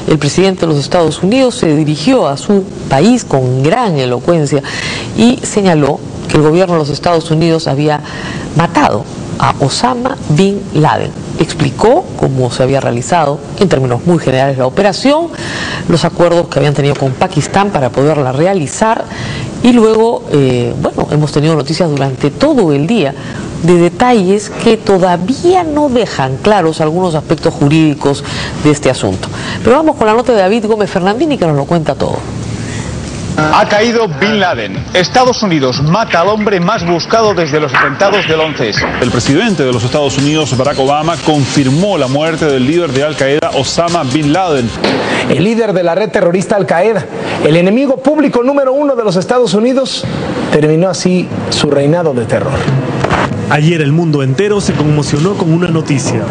el presidente de los Estados Unidos se dirigió a su país con gran elocuencia y señaló que el gobierno de los Estados Unidos había matado a Osama Bin Laden. Explicó cómo se había realizado, en términos muy generales, la operación, los acuerdos que habían tenido con Pakistán para poderla realizar, y luego, bueno, hemos tenido noticias durante todo el día de detalles que todavía no dejan claros algunos aspectos jurídicos de este asunto. Pero vamos con la nota de David Gómez Fernandini, que nos lo cuenta todo. Ha caído Bin Laden. Estados Unidos mata al hombre más buscado desde los atentados del 11S. El presidente de los Estados Unidos, Barack Obama, confirmó la muerte del líder de Al-Qaeda, Osama Bin Laden. El líder de la red terrorista Al-Qaeda, el enemigo público número 1 de los Estados Unidos, terminó así su reinado de terror. Ayer el mundo entero se conmocionó con una noticia.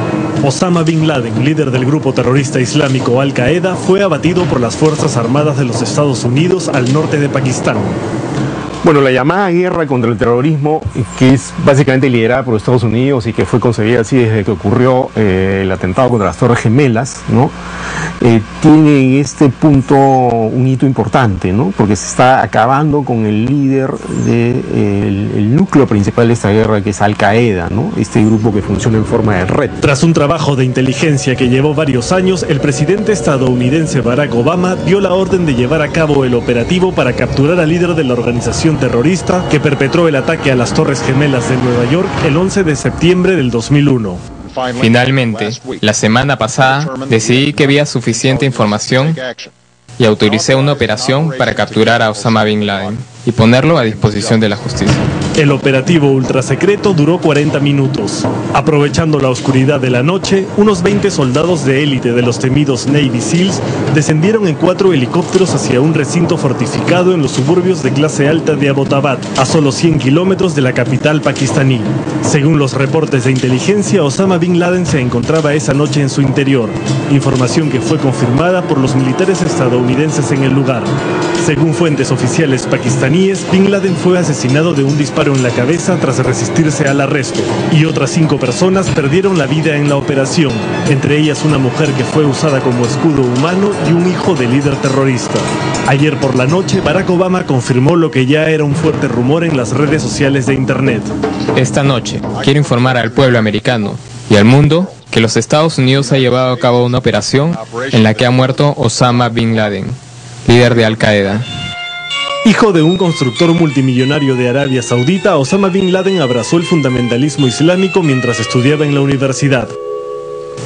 Osama Bin Laden, líder del grupo terrorista islámico Al-Qaeda, fue abatido por las Fuerzas Armadas de los Estados Unidos al norte de Pakistán. Bueno, la llamada guerra contra el terrorismo, que es básicamente liderada por Estados Unidos y que fue concebida así desde que ocurrió el atentado contra las Torres Gemelas, ¿no? Tiene en este punto un hito importante, ¿no? Porque se está acabando con el líder del núcleo principal de esta guerra, que es Al-Qaeda, ¿no? Este grupo que funciona en forma de red. Tras un trabajo de inteligencia que llevó varios años, el presidente estadounidense Barack Obama dio la orden de llevar a cabo el operativo para capturar al líder de la organización terrorista que perpetró el ataque a las Torres Gemelas de Nueva York el 11 de septiembre del 2001. Finalmente, la semana pasada, decidí que había suficiente información y autoricé una operación para capturar a Osama Bin Laden y ponerlo a disposición de la justicia. El operativo ultrasecreto duró 40 minutos. Aprovechando la oscuridad de la noche, unos 20 soldados de élite de los temidos Navy SEALs descendieron en 4 helicópteros hacia un recinto fortificado en los suburbios de clase alta de Abbottabad, a solo 100 kilómetros de la capital pakistaní. Según los reportes de inteligencia, Osama Bin Laden se encontraba esa noche en su interior, información que fue confirmada por los militares estadounidenses en el lugar. Según fuentes oficiales pakistaníes, Bin Laden fue asesinado de un disparo en la cabeza tras resistirse al arresto, y otras 5 personas perdieron la vida en la operación, entre ellas una mujer que fue usada como escudo humano y un hijo del líder terrorista. Ayer por la noche, Barack Obama confirmó lo que ya era un fuerte rumor en las redes sociales de Internet. Esta noche, quiero informar al pueblo americano y al mundo que los Estados Unidos ha llevado a cabo una operación en la que ha muerto Osama Bin Laden, líder de Al-Qaeda. Hijo de un constructor multimillonario de Arabia Saudita, Osama Bin Laden abrazó el fundamentalismo islámico mientras estudiaba en la universidad.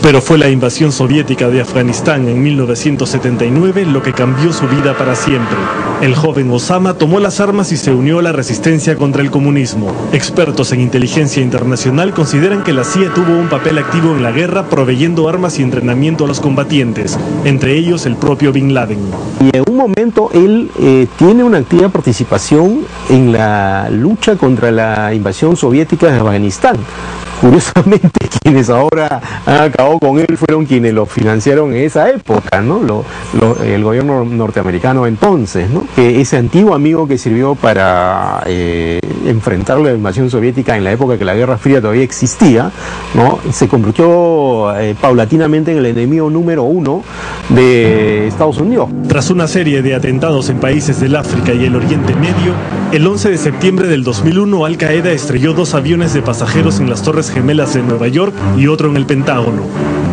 Pero fue la invasión soviética de Afganistán en 1979 lo que cambió su vida para siempre. El joven Osama tomó las armas y se unió a la resistencia contra el comunismo. Expertos en inteligencia internacional consideran que la CIA tuvo un papel activo en la guerra, proveyendo armas y entrenamiento a los combatientes, entre ellos el propio Bin Laden. Y en un momento él tiene una activa participación en la lucha contra la invasión soviética de Afganistán. Curiosamente, quienes ahora han acabado con él fueron quienes lo financiaron en esa época, ¿no? El gobierno norteamericano entonces, ¿no? Que ese antiguo amigo que sirvió para enfrentar la invasión soviética en la época que la Guerra Fría todavía existía, ¿no? Se convirtió paulatinamente en el enemigo número 1 de Estados Unidos. Tras una serie de atentados en países del África y el Oriente Medio, el 11 de septiembre del 2001 Al-Qaeda estrelló 2 aviones de pasajeros en las Torres Gemelas de Nueva York y otro en el Pentágono.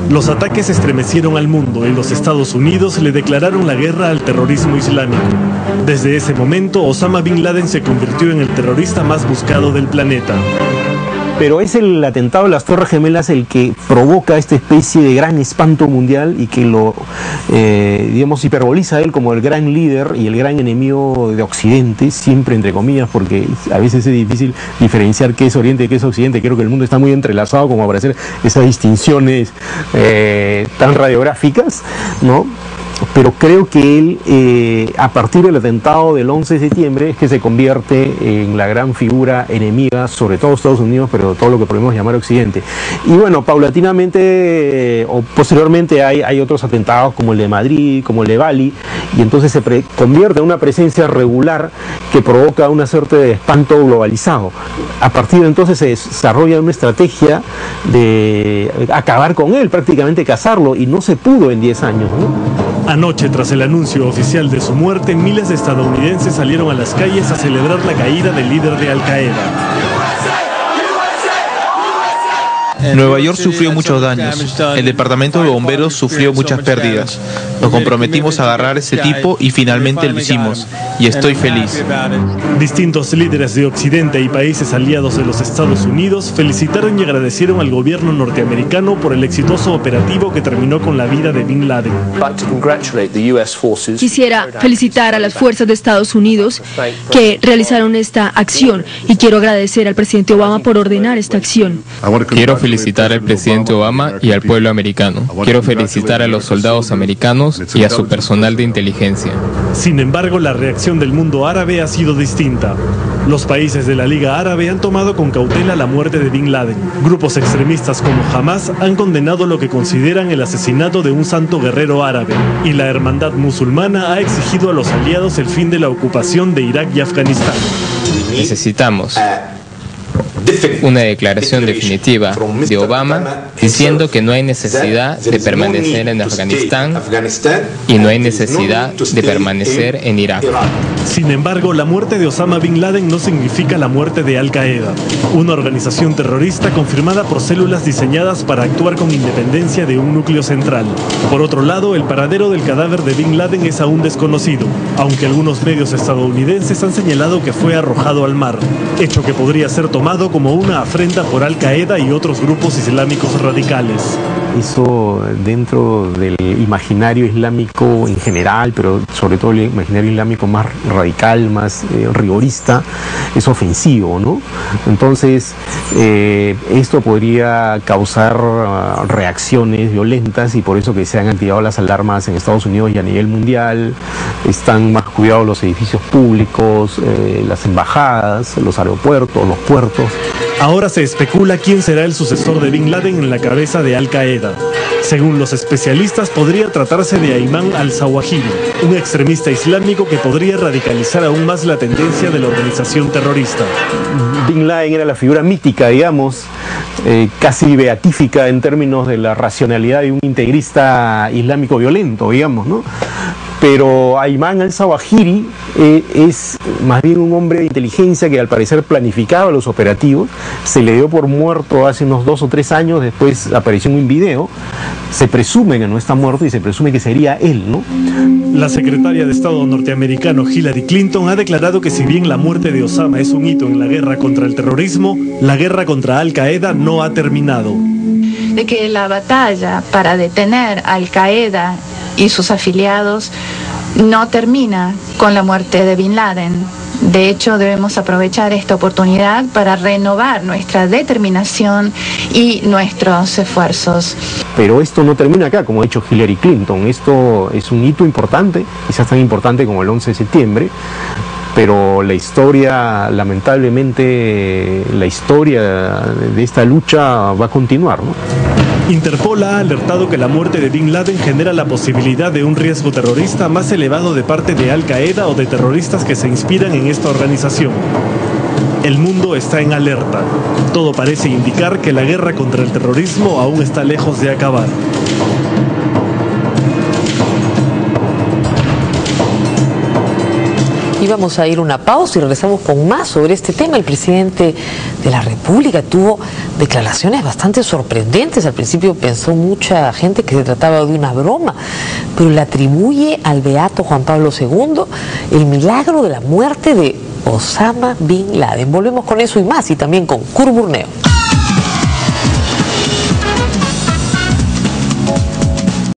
Los ataques estremecieron al mundo y los Estados Unidos le declararon la guerra al terrorismo islámico. Desde ese momento, Osama Bin Laden se convirtió en el terrorista más buscado del planeta. Pero es el atentado de las Torres Gemelas el que provoca esta especie de gran espanto mundial y que lo, digamos, hiperboliza a él como el gran líder y el gran enemigo de Occidente, siempre entre comillas, porque a veces es difícil diferenciar qué es Oriente y qué es Occidente. Creo que el mundo está muy entrelazado como para hacer esas distinciones tan radiográficas, ¿no? Pero creo que él, a partir del atentado del 11 de septiembre, es que se convierte en la gran figura enemiga, sobre todo Estados Unidos, pero todo lo que podemos llamar Occidente. Y bueno, paulatinamente, o posteriormente hay otros atentados como el de Madrid, como el de Bali, y entonces se convierte en una presencia regular que provoca una suerte de espanto globalizado. A partir de entonces se desarrolla una estrategia de acabar con él, prácticamente cazarlo, y no se pudo en 10 años, ¿no? Anoche, tras el anuncio oficial de su muerte, miles de estadounidenses salieron a las calles a celebrar la caída del líder de Al-Qaeda. Nueva York sufrió muchos daños. El departamento de bomberos sufrió muchas pérdidas. Nos comprometimos a agarrar a ese tipo y finalmente lo hicimos. Y estoy feliz. Distintos líderes de Occidente y países aliados de los Estados Unidos felicitaron y agradecieron al gobierno norteamericano por el exitoso operativo que terminó con la vida de Bin Laden. Quisiera felicitar a las fuerzas de Estados Unidos que realizaron esta acción y quiero agradecer al presidente Obama por ordenar esta acción. Quiero felicitar al presidente Obama y al pueblo americano. Quiero felicitar a los soldados americanos y a su personal de inteligencia. Sin embargo, la reacción del mundo árabe ha sido distinta. Los países de la Liga Árabe han tomado con cautela la muerte de Bin Laden. Grupos extremistas como Hamas han condenado lo que consideran el asesinato de un santo guerrero árabe. Y la hermandad musulmana ha exigido a los aliados el fin de la ocupación de Irak y Afganistán. Necesitamos una declaración definitiva de Obama diciendo que no hay necesidad de permanecer en Afganistán y no hay necesidad de permanecer en Irak. Sin embargo, la muerte de Osama Bin Laden no significa la muerte de Al-Qaeda, una organización terrorista confirmada por células diseñadas para actuar con independencia de un núcleo central. Por otro lado, el paradero del cadáver de Bin Laden es aún desconocido, aunque algunos medios estadounidenses han señalado que fue arrojado al mar, hecho que podría ser tomado como una afrenta por Al-Qaeda y otros grupos islámicos radicales. Eso dentro del imaginario islámico en general, pero sobre todo el imaginario islámico más radical, más rigorista, es ofensivo, ¿no? Entonces, esto podría causar reacciones violentas y por eso que se han activado las alarmas en Estados Unidos y a nivel mundial. Están más cuidados los edificios públicos, las embajadas, los aeropuertos, los puertos. Ahora se especula quién será el sucesor de Bin Laden en la cabeza de Al-Qaeda. Según los especialistas, podría tratarse de Ayman al-Zawahiri, un extremista islámico que podría radicalizar aún más la tendencia de la organización terrorista. Bin Laden era la figura mítica, digamos, casi beatífica en términos de la racionalidad de un integrista islámico violento, digamos, ¿no? Pero Ayman al-Zawahiri es más bien un hombre de inteligencia que al parecer planificaba los operativos. Se le dio por muerto hace unos 2 o 3 años, después apareció en un video. Se presume que no está muerto y se presume que sería él, ¿no? La secretaria de Estado norteamericano Hillary Clinton ha declarado que si bien la muerte de Osama es un hito en la guerra contra el terrorismo, la guerra contra Al-Qaeda no ha terminado. De que la batalla para detener a Al-Qaeda y sus afiliados no termina con la muerte de Bin Laden. De hecho, debemos aprovechar esta oportunidad para renovar nuestra determinación y nuestros esfuerzos. Pero esto no termina acá, como ha dicho Hillary Clinton. Esto es un hito importante, quizás tan importante como el 11 de septiembre, pero la historia, lamentablemente, la historia de esta lucha va a continuar, ¿no? Interpol ha alertado que la muerte de Bin Laden genera la posibilidad de un riesgo terrorista más elevado de parte de Al-Qaeda o de terroristas que se inspiran en esta organización. El mundo está en alerta. Todo parece indicar que la guerra contra el terrorismo aún está lejos de acabar. Y vamos a ir a una pausa y regresamos con más sobre este tema. El presidente de la República tuvo declaraciones bastante sorprendentes. Al principio pensó mucha gente que se trataba de una broma, pero le atribuye al beato Juan Pablo II el milagro de la muerte de Osama Bin Laden. Volvemos con eso y más, y también con Kurt Burneo.